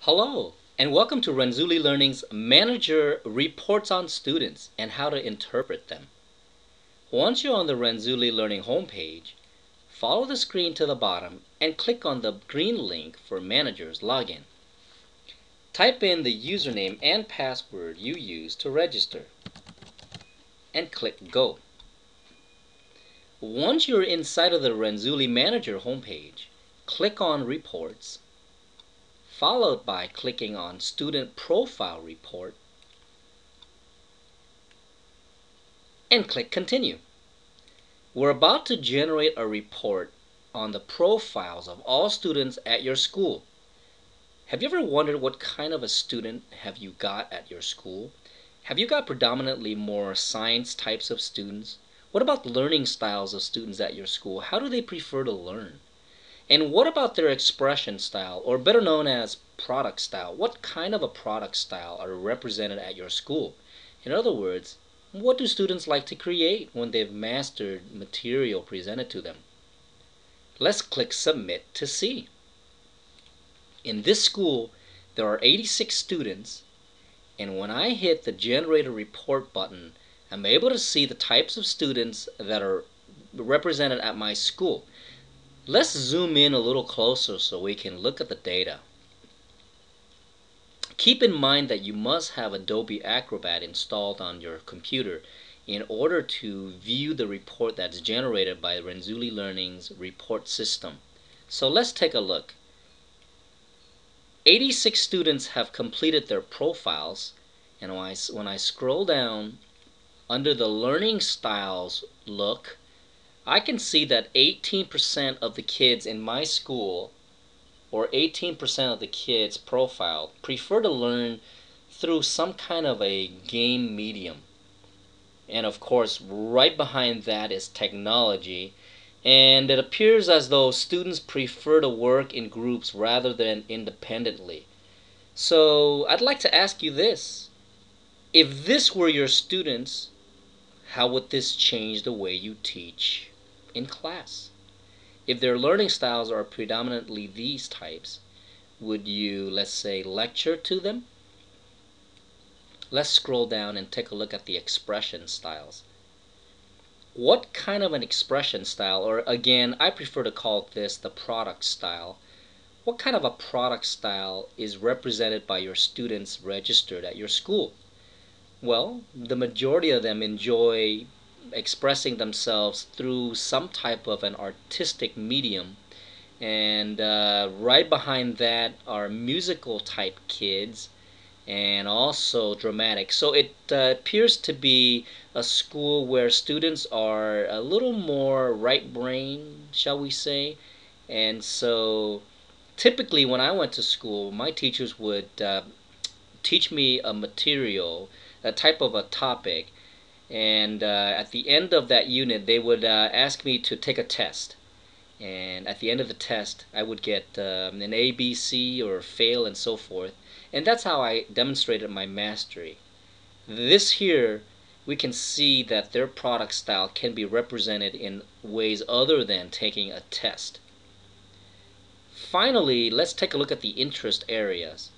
Hello, and welcome to Renzulli Learning's Manager Reports on Students and How to Interpret Them. Once you're on the Renzulli Learning homepage, follow the screen to the bottom and click on the green link for Manager's Login. Type in the username and password you use to register and click Go. Once you're inside of the Renzulli Manager homepage, click on Reports, followed by clicking on Student Profile Report, and click Continue. We're about to generate a report on the profiles of all students at your school. Have you ever wondered what kind of a student have you got at your school? Have you got predominantly more science types of students? What about learning styles of students at your school? How do they prefer to learn? And what about their expression style, or better known as product style? What kind of a product style are represented at your school? In other words, what do students like to create when they've mastered material presented to them? Let's click Submit to see. In this school, there are 86 students, and when I hit the Generate a Report button, I'm able to see the types of students that are represented at my school. Let's zoom in a little closer so we can look at the data. Keep in mind that you must have Adobe Acrobat installed on your computer in order to view the report that's generated by Renzulli Learning's report system. So let's take a look. 86 students have completed their profiles, and when I scroll down under the learning styles look, I can see that 18% of the kids in my school, or 18% of the kids profile, prefer to learn through some kind of a game medium. And of course, right behind that is technology. And it appears as though students prefer to work in groups rather than independently. So I'd like to ask you this. If this were your students, how would this change the way you teach in class? If their learning styles are predominantly these types, would you, let's say, lecture to them? Let's scroll down and take a look at the expression styles. What kind of an expression style, or again, I prefer to call this the product style, what kind of a product style is represented by your students registered at your school? Well, the majority of them enjoy expressing themselves through some type of an artistic medium, and right behind that are musical type kids and also dramatic. So it appears to be a school where students are a little more right brain, shall we say. And so typically when I went to school, my teachers would teach me a material, a type of a topic, and at the end of that unit they would ask me to take a test, and at the end of the test I would get an A, B, C, or fail, and so forth, and that's how I demonstrated my mastery. This here, we can see that their product style can be represented in ways other than taking a test. Finally, let's take a look at the interest areas.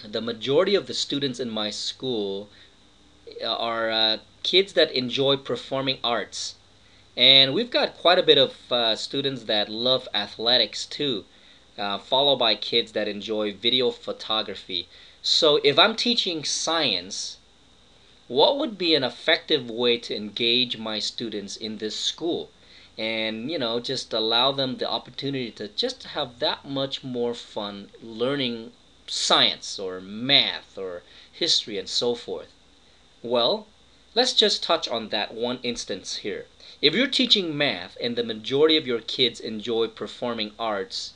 The majority of the students in my school are kids that enjoy performing arts, and we've got quite a bit of students that love athletics too, followed by kids that enjoy video photography. So if I'm teaching science, what would be an effective way to engage my students in this school and just allow them the opportunity to just have that much more fun learning science or math or history and so forth? Well, let's just touch on that one instance here. If you're teaching math and the majority of your kids enjoy performing arts,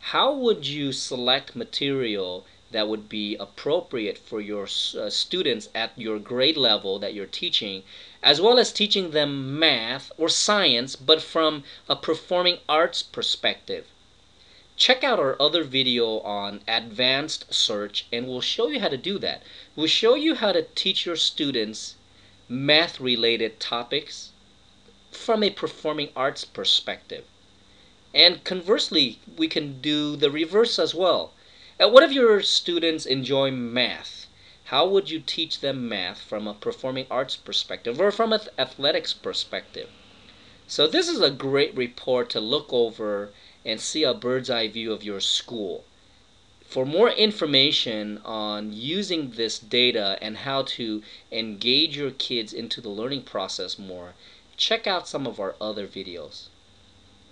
how would you select material that would be appropriate for your students at your grade level that you're teaching, as well as teaching them math or science, but from a performing arts perspective? Check out our other video on advanced search, and we'll show you how to do that. We'll show you how to teach your students math-related topics from a performing arts perspective. And conversely, we can do the reverse as well. What if your students enjoy math? How would you teach them math from a performing arts perspective or from an athletics perspective? So this is a great report to look over and see a bird's eye view of your school. For more information on using this data and how to engage your kids into the learning process more, check out some of our other videos.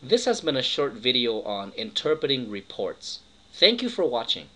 This has been a short video on interpreting reports. Thank you for watching.